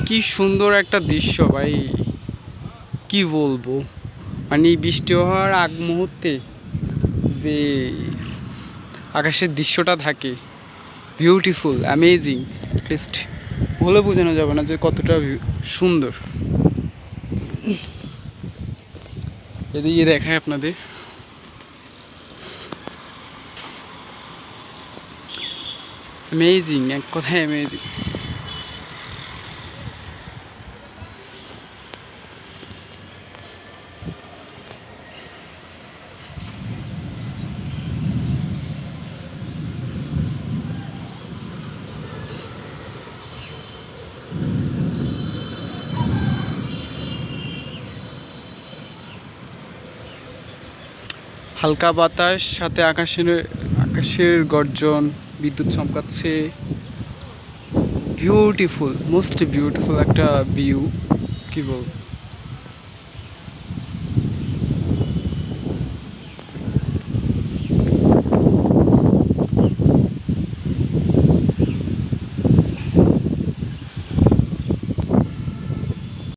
কি সুন্দর একটা দৃশ্য ভাই, কি বলবো। মানে বৃষ্টি হওয়ার আগ মুহূর্তে যে আকাশের দৃশ্যটা থাকে, বিউটিফুল, অ্যামেজিং, জাস্ট বলে বোঝানো যাবে না যে কতটা সুন্দর। এদিকে দেখায় আপনাদের, অ্যামেজিং, এক কথায় অ্যামেজিং। হালকা বাতাস, সাথে আকাশের গর্জন, বিদ্যুৎ চমকাচ্ছে। বিউটিফুল, মোস্ট বিউটিফুল একটা ভিউ, কি বলবো।